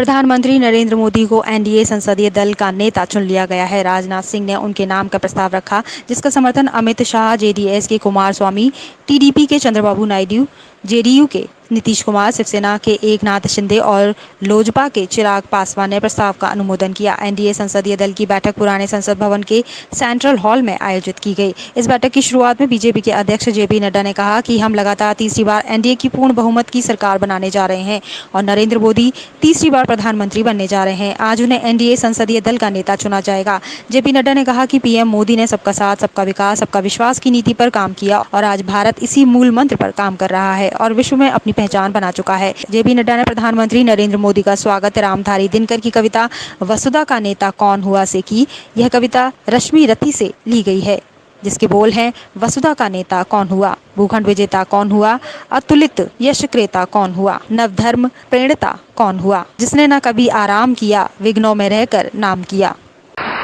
प्रधानमंत्री नरेंद्र मोदी को एनडीए संसदीय दल का नेता चुन लिया गया है। राजनाथ सिंह ने उनके नाम का प्रस्ताव रखा, जिसका समर्थन अमित शाह, जेडीएस के कुमार स्वामी, टीडीपी के चंद्रबाबू नायडू, जेडीयू के नीतीश कुमार, शिवसेना के एकनाथ शिंदे और लोजपा के चिराग पासवान ने प्रस्ताव का अनुमोदन किया। एनडीए संसदीय दल की बैठक पुराने संसद भवन के सेंट्रल हॉल में आयोजित की गई। इस बैठक की शुरुआत में बीजेपी के अध्यक्ष जेपी नड्डा ने कहा कि हम लगातार तीसरी बार एनडीए की पूर्ण बहुमत की सरकार बनाने जा रहे हैं और नरेंद्र मोदी तीसरी बार प्रधानमंत्री बनने जा रहे हैं। आज उन्हें एनडीए संसदीय दल का नेता चुना जाएगा। जेपी नड्डा ने कहा कि पीएम मोदी ने सबका साथ, सबका विकास, सबका विश्वास की नीति पर काम किया और आज भारत इसी मूल मंत्र पर काम कर रहा है और विश्व में अपनी पहचान बना चुका है। जेपी नड्डा ने प्रधानमंत्री नरेंद्र मोदी का स्वागत रामधारी दिनकर की कविता वसुधा का नेता कौन हुआ से की। यह कविता रश्मि रति से ली गई है, जिसके बोल हैं, वसुधा का नेता कौन हुआ, भूखंड विजेता कौन हुआ, अतुलित यश क्रेता कौन हुआ, नवधर्म प्रेरणता कौन हुआ, जिसने न कभी आराम किया, विघ्नों में रहकर नाम किया।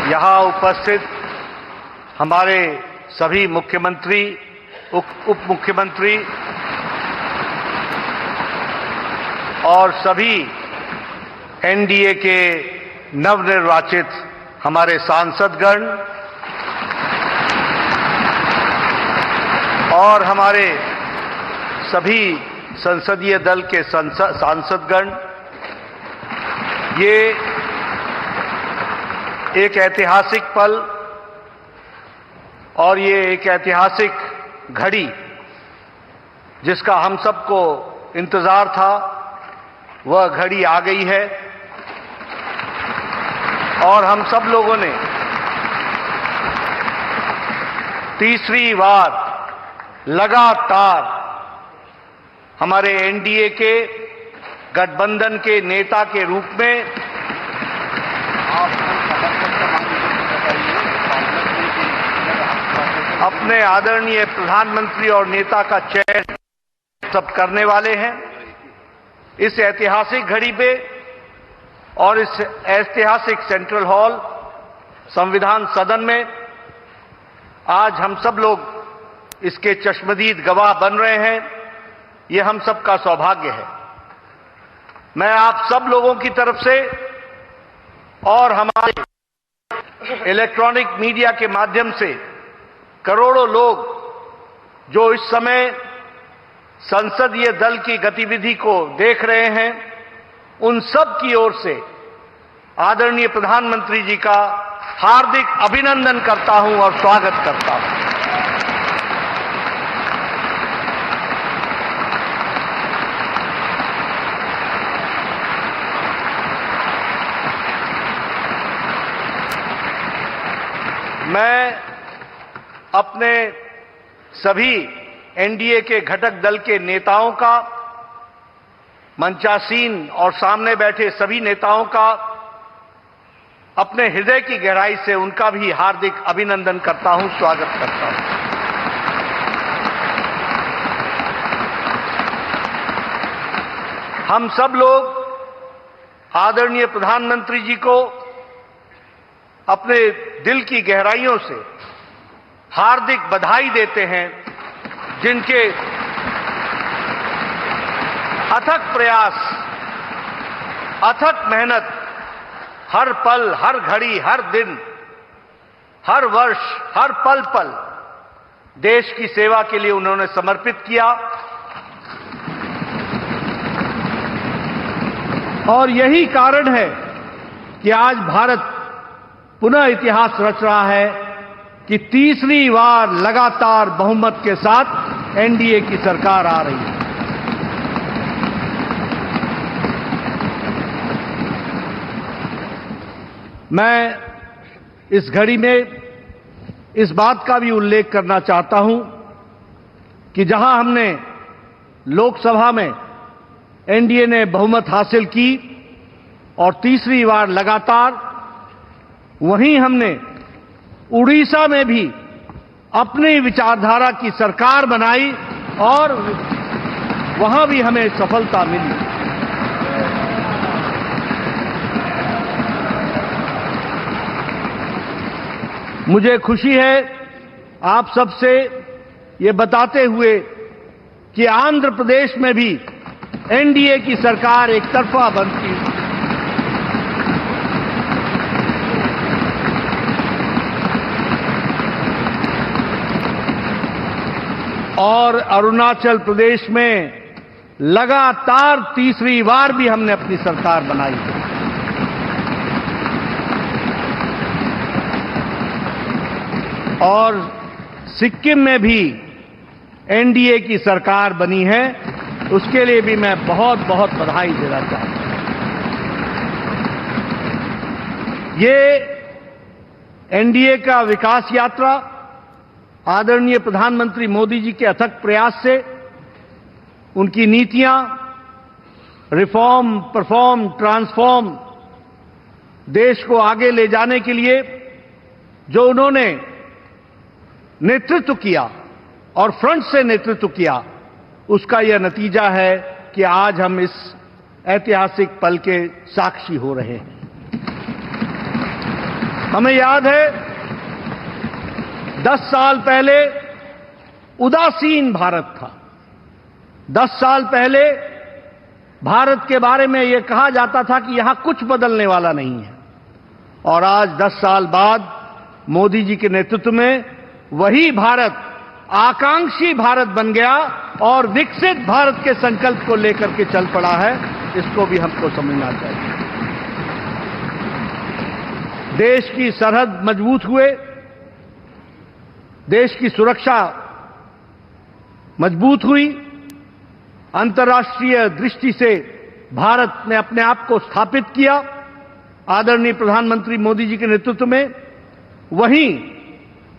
यहाँ उपस्थित हमारे सभी मुख्यमंत्री, उप मुख्यमंत्री और सभी एनडीए के नवनिर्वाचित हमारे सांसदगण और हमारे सभी संसदीय दल के सांसदगण, ये एक ऐतिहासिक पल और ये एक ऐतिहासिक घड़ी जिसका हम सबको इंतजार था, वह घड़ी आ गई है और हम सब लोगों ने तीसरी बार लगातार हमारे एनडीए के गठबंधन के नेता के रूप में अपने आदरणीय प्रधानमंत्री और नेता का चयन सब करने वाले हैं। इस ऐतिहासिक घड़ी पे और इस ऐतिहासिक सेंट्रल हॉल संविधान सदन में आज हम सब लोग इसके चश्मदीद गवाह बन रहे हैं। ये हम सबका सौभाग्य है। मैं आप सब लोगों की तरफ से और हमारे इलेक्ट्रॉनिक मीडिया के माध्यम से करोड़ों लोग जो इस समय संसदीय दल की गतिविधि को देख रहे हैं, उन सब की ओर से आदरणीय प्रधानमंत्री जी का हार्दिक अभिनंदन करता हूं और स्वागत करता हूं। मैं अपने सभी एनडीए के घटक दल के नेताओं का, मंचासीन और सामने बैठे सभी नेताओं का अपने हृदय की गहराई से उनका भी हार्दिक अभिनंदन करता हूं, स्वागत करता हूं। हम सब लोग आदरणीय प्रधानमंत्री जी को अपने दिल की गहराइयों से हार्दिक बधाई देते हैं, जिनके अथक प्रयास, अथक मेहनत हर पल, हर घड़ी, हर दिन, हर वर्ष, हर पल पल देश की सेवा के लिए उन्होंने समर्पित किया और यही कारण है कि आज भारत पुनः इतिहास रच रहा है कि तीसरी बार लगातार बहुमत के साथ एनडीए की सरकार आ रही है। मैं इस घड़ी में इस बात का भी उल्लेख करना चाहता हूं कि जहां हमने लोकसभा में एनडीए ने बहुमत हासिल की और तीसरी बार लगातार, वहीं हमने उड़ीसा में भी अपनी विचारधारा की सरकार बनाई और वहां भी हमें सफलता मिली। मुझे खुशी है आप सबसे ये बताते हुए कि आंध्र प्रदेश में भी एनडीए की सरकार एक तरफा बनती और अरुणाचल प्रदेश में लगातार तीसरी बार भी हमने अपनी सरकार बनाई है। और सिक्किम में भी एनडीए की सरकार बनी है, उसके लिए भी मैं बहुत बहुत बधाई देना चाहता हूं। ये एनडीए का विकास यात्रा आदरणीय प्रधानमंत्री मोदी जी के अथक प्रयास से, उनकी नीतियां रिफॉर्म, परफॉर्म, ट्रांसफॉर्म, देश को आगे ले जाने के लिए जो उन्होंने नेतृत्व किया और फ्रंट से नेतृत्व किया, उसका यह नतीजा है कि आज हम इस ऐतिहासिक पल के साक्षी हो रहे हैं। हमें याद है 10 साल पहले उदासीन भारत था। 10 साल पहले भारत के बारे में यह कहा जाता था कि यहां कुछ बदलने वाला नहीं है। और आज 10 साल बाद मोदी जी के नेतृत्व में वही भारत आकांक्षी भारत बन गया और विकसित भारत के संकल्प को लेकर के चल पड़ा है। इसको भी हमको समझना चाहिए। देश की सरहद मजबूत हुए, देश की सुरक्षा मजबूत हुई, अंतर्राष्ट्रीय दृष्टि से भारत ने अपने आप को स्थापित किया आदरणीय प्रधानमंत्री मोदी जी के नेतृत्व में। वहीं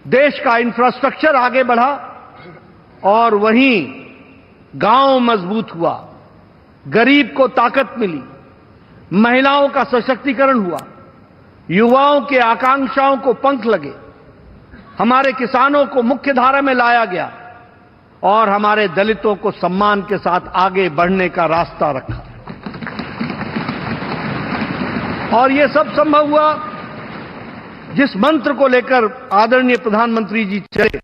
देश का इंफ्रास्ट्रक्चर आगे बढ़ा और वहीं गांव मजबूत हुआ, गरीब को ताकत मिली, महिलाओं का सशक्तिकरण हुआ, युवाओं के आकांक्षाओं को पंख लगे, हमारे किसानों को मुख्य धारा में लाया गया और हमारे दलितों को सम्मान के साथ आगे बढ़ने का रास्ता रखा। और यह सब संभव हुआ जिस मंत्र को लेकर आदरणीय प्रधानमंत्री जी चले,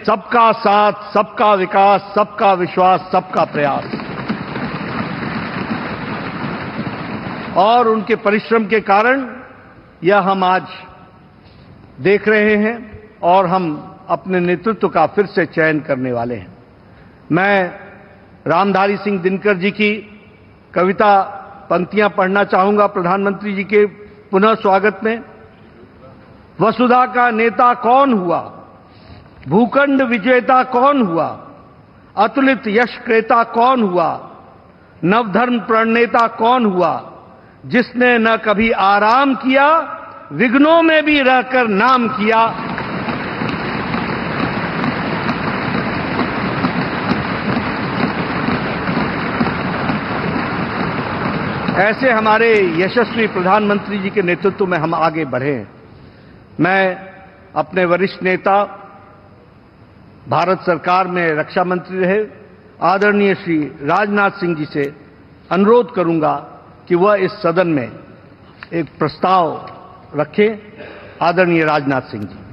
सबका साथ, सबका विकास, सबका विश्वास, सबका प्रयास। और उनके परिश्रम के कारण यह हम आज देख रहे हैं और हम अपने नेतृत्व का फिर से चयन करने वाले हैं। मैं रामधारी सिंह दिनकर जी की कविता पंक्तियां पढ़ना चाहूंगा प्रधानमंत्री जी के पुनः स्वागत में। वसुधा का नेता कौन हुआ, भूखंड विजेता कौन हुआ, अतुलित यश क्रेता कौन हुआ, नवधर्म प्रणेता कौन हुआ, जिसने न कभी आराम किया, विघ्नों में भी रहकर नाम किया। ऐसे हमारे यशस्वी प्रधानमंत्री जी के नेतृत्व में हम आगे बढ़े हैं। मैं अपने वरिष्ठ नेता, भारत सरकार में रक्षा मंत्री रहे आदरणीय श्री राजनाथ सिंह जी से अनुरोध करूंगा कि वह इस सदन में एक प्रस्ताव रखें। आदरणीय राजनाथ सिंह जी।